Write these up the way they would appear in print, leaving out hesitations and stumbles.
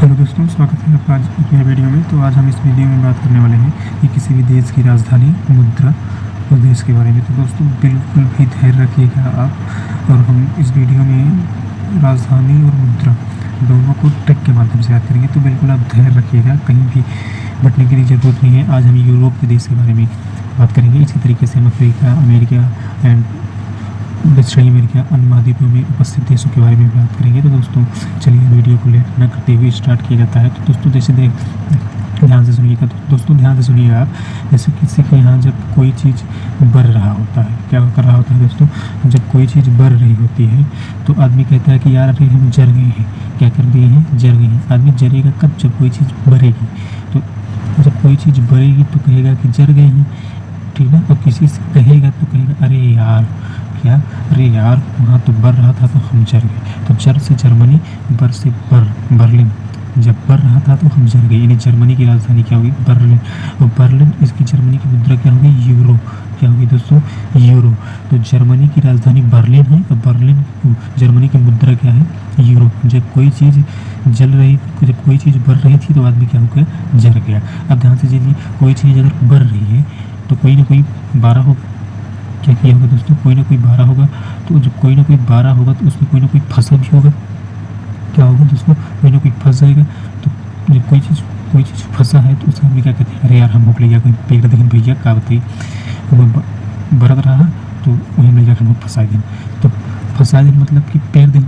Hello दोस्तों, स्वागत है आपका आज एक नए वीडियो में। तो आज हम इस वीडियो में बात करने वाले हैं कि किसी भी देश की राजधानी, मुद्रा और देश के बारे में। तो दोस्तों बिल्कुल भी धैर्य रखिएगा आप। और हम इस वीडियो में राजधानी और मुद्रा दोनों को ट्रिक के माध्यम से याद करेंगे। तो बिल्कुल आप धैर्य रखिएगा, कहीं भी बटने की ज़रूरत नहीं है। आज हम यूरोप के देश के बारे में बात करेंगे। इसी तरीके से हम अफ्रीका, अमेरिका एंड दक्षिणी अमेरिका, अन्य महाद्वीपों में उपस्थित देशों के बारे में बात करेंगे। तो दोस्तों चलिए वीडियो को लेट न करते हुए स्टार्ट किया जाता है। तो दोस्तों जैसे ध्यान से सुनिएगा। तो दोस्तों ध्यान से सुनिएगा आप। जैसे किसी के यहाँ जब कोई चीज़ बढ़ रहा होता है, क्या कर रहा होता है दोस्तों, जब कोई चीज़ बढ़ रही होती है तो आदमी कहता है कि यार अरे हम जर गए हैं। क्या कर दिए हैं? जर गए हैं। आदमी जरेगा कब? जब कोई चीज़ बढ़ेगी। तो जब कोई चीज़ बढ़ेगी तो कहेगा कि जर गए हैं, ठीक है। और किसी से कहेगा तो कहेगा अरे यार, क्या अरे यार वहाँ तो बढ़ रहा था तो हम जर गए। तो जर से जर्मनी, बर से बर्लिन। जब बढ़ रहा था तो हम जर गए, यानी जर्मनी की राजधानी क्या होगी? बर्लिन। और बर्लिन, इसकी जर्मनी की मुद्रा क्या होगी? यूरो। क्या होगी दोस्तों? यूरो। तो जर्मनी की राजधानी बर्लिन है और बर्लिन जर्मनी की मुद्रा क्या है? यूरो। जब कोई चीज़ जल रही, जब कोई चीज़ बढ़ रही थी तो आदमी क्या हो गया? जर गया। अब ध्यान से लीजिए, कोई चीज़ अगर बढ़ रही है तो कोई ना कोई 12 होगा। क्या किया होगा दोस्तों? कोई ना कोई 12 होगा। तो जब कोई ना कोई 12 होगा तो उसमें कोई ना कोई फंसा भी होगा। क्या होगा दोस्तों? कोई ना कोई फंस जाएगा। तो जब कोई चीज़ फंसा है तो उस आदमी क्या कहते हैं? अरे यार हम भूख लिया, कोई पेड़ देखें भैया का बताइए। वो बरत रहा तो वही मिल जाकर हम फंसा दें। तो फंसा दें मतलब कि पेड़ दें।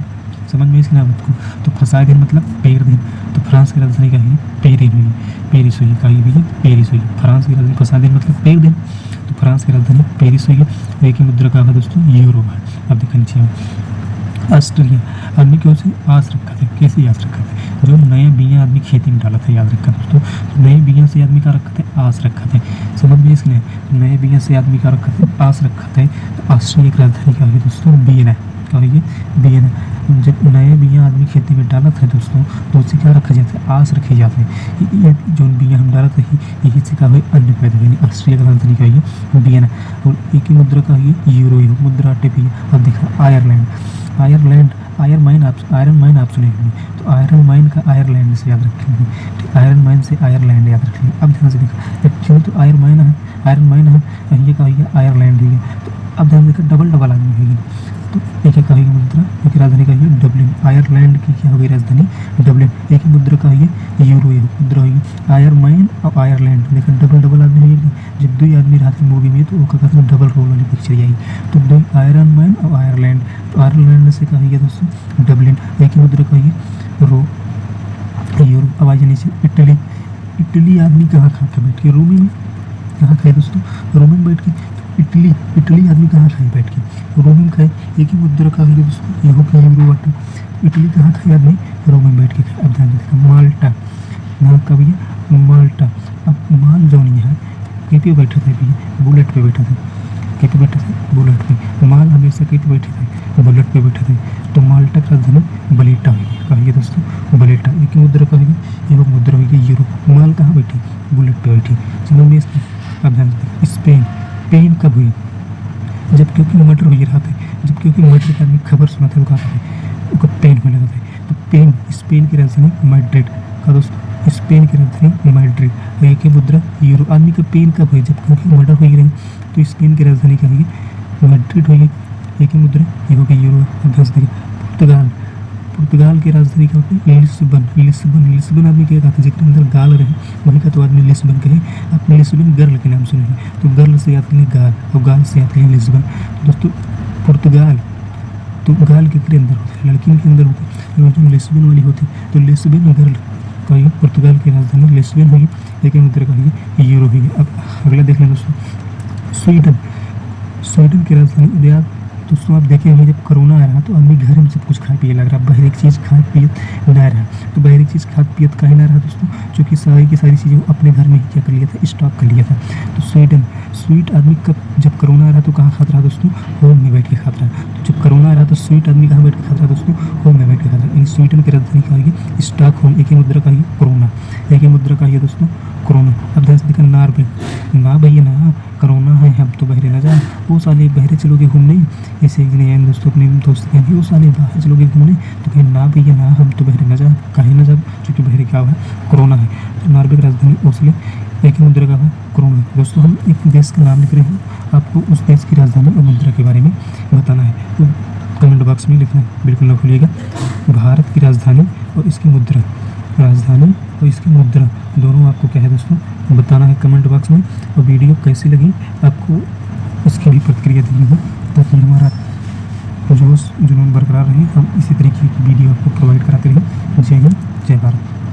समझ में इसलिए आपको? तो फंसा दें मतलब पेड़ दें। तो फ्रांस की राजधानी क्या है? पेरिस हुई। पेरिस हुई कही भैया? पेरिस हुई। फ्रांस की राजधानी, फंसा दें मतलब पेड़ दें। तो फ्रांस की राजधानी पेरिस हुई है। एक ही मुद्रा का है दोस्तों? यूरो है। अब देखना नीचे ऑस्ट्रेलिया। आदमी की ओर से आस रखा था। कैसे आस रखा था? जो नया बिया आदमी खेती में डाला था, याद रखा दोस्तों। तो नए बिया से आदमी का रखा था? आस रखा था। समझ में इसलिए नए बिया से आदमी का रखा था? आस रखा था। तो ऑस्ट्रेलिया की राजधानी क्या होगी दोस्तों? वियना। क्या होगी? वियना। जब नए बिया आदमी खेती में डाला था दोस्तों तो उससे क्या रखा जाता है? आस रखी जाती है। ये जो बिया हम डाला था यही से क्या हुई? अन्न पैदा हुई। ऑस्ट्रेलिया की राजधानी क्या है? वियना। और एक ही मुद्रा का है? यूरो। मुद्रा अटे भी। अब देखा आयरलैंड। आयरलैंड, आयरन माइन आप सुने होंगे। तो आयरन माइन का आयरलैंड से याद रखेंगे। ठीक, आयरन माइन से आयरलैंड याद रखेंगे। अब ध्यान से देखा, एक्चुअली तो आयरन माइन है, ये का है आयरलैंड है। तो अब ध्यान देखा, डबल आदमी है। तो एक एक कहेगी मुद्रा, एक राजधानी का है डब्लिन। आयरलैंड की क्या होगी राजधानी? डब्लिन। एक ही मुद्रा का है यूरो। मुद्रा होगी आयर माइन और आयरलैंड। देखा डबल आदमी होगी। जब दो आदमी रहते मूवी में तो वो क्या कहते हैं? डबल रोल वाली पिक्चर आई। तो दो आयरन माइन और आयरलैंड। तो आयरलैंड से कहा गया दोस्तों डब्लिन। एक ही मुद्रा का है यूरो। अब आइए नीचे इटली। इटली आदमी कहाँ खाता बैठ के? रोमी में। कहाँ खाए दोस्तों? रोमी में बैठ के। इटली आदमी कहाँ खाए बैठ के? रोमी में खाए। एक ही मुद्रा का है दोस्तों, यह होगा यूरो वाटर। इटली कहाँ खाए आदमी? रोमी में बैठ के खाए। अब ध्यान देखा, माल्टा। नाम का भैया माल्टा। अब माल जो नहीं है कहीं पे बैठे थे भैया? बुलेट पे बैठे थे। कहीं पे बैठे थे? बुलेट पे। माल हमेशा कहीं पे बैठे थे? बुलेट पे बैठे थे। तो माल्टा का राजधानी बलेटा हुई। कहिए दोस्तों बलेटा। एक मुद्रा का है, यह मुद्रा होगी यूरो। माल कहाँ बैठी? बुलेट पे बैठी। समझ में इसकी? अब ध्यान देखिए, स्पेन। पेन कब हुई? जब क्योंकि मर्डर हो रहा था। जब क्योंकि मर्डर का आदमी खबर सुना था, वो कहा था उसको पेन होने लगा था। तो पेन, स्पेन की राजधानी मैड्रिड। का दोस्तों स्पेन की राजधानी मैड्रिड। एक ही मुद्रा यूरो। आदमी का पेन कब हुई? जब क्योंकि मर्डर हो रही। तो स्पेन की राजधानी क्या होगी? मैड्रिड होगी। एक ही मुद्रा, ये होगी यूरो। अभ्यास देखिए, पुर्तगाल। पुर्तगाल की राजधानी क्या होती है? लिस्बन आदमी क्या कहते हैं? जिसके अंदर गाल रहे वही का तो आदमी लिस्बन कहे। आपने लिस्बन गर्ल के नाम सुने, तो गर्ल से याद करें गाल और गाल से याद करें लिस्बन। दोस्तों पुर्तगाल तो गाल के अंदर होता है, लड़की के अंदर होती है, जो लिस्बन वाली होती है तो लिस्बन गर्ल का ही पुर्तगाल की राजधानी लिस्बन होगी। एक मुद्रा का ही यूरो होगी। अब अगला देख लें दोस्तों, स्वीडन की राजधानी। याद दोस्तों आप देखे होंगे जब कोरोना आ रहा तो आदमी घर में सब कुछ खाए पिए लग रहा, बाहर एक चीज़ खाए पिए ना रहा। तो बाहर एक चीज़ खाद पियत का ही ना रहा दोस्तों, क्योंकि सारी की सारी चीज़ें अपने घर में ही क्या कर लिया था? स्टॉक कर लिया था। तो स्वीट आदमी कब, जब कोरोना आ रहा तो कहाँ खाता रहा दोस्तों? होम में बैठ के खाता रहा। तो जब कोरोना आ रहा तो स्वीट आदमी कहाँ बैठ के खाता रहा दोस्तों? होम में बैठ के खाता रहा। यानी स्वीडन की राजधानी क्या होगी? Stock home. एक ही मुद्रा का ही कोरोना। एक ही मुद्रा का ही दोस्तों कोरोना। अब ध्यान से देखा, नॉर्वे। ना भैया ना, कोरोना है हम तो बहरे ना जा। वो साले बहरे चलोगे घूमने? ऐसे एक दिन दोस्तों अपने दोस्त कहेंगे वो साले बाहर चलोगे घूमने, तो कहें ना भैया ना, हम तो बहरे ना जा। काहे ना जा? क्योंकि बहरे क्या है, कोरोना है। तो नॉर्वे की राजधानी ओस्लो, एक ही मुद्रा का है, कोरोना है। दोस्तों हम एक देश का नाम लिख रहे हैं, आपको उस देश की राजधानी और मुद्रा के बारे में बताना है। तो कमेंट बॉक्स में लिखना बिल्कुल ना भूलिएगा। भारत की राजधानी और इसकी मुद्रा, राजधानी और इसकी मुद्रा दोनों आपको क्या है दोस्तों बताना है कमेंट बॉक्स में। और वीडियो कैसी लगी आपको उसकी भी प्रतिक्रिया देनी है, ताकि हमारा जोश जुनून बरकरार रहे, हम इसी तरीके की वीडियो आपको प्रोवाइड कराते रहें। जय हिंद, जय भारत।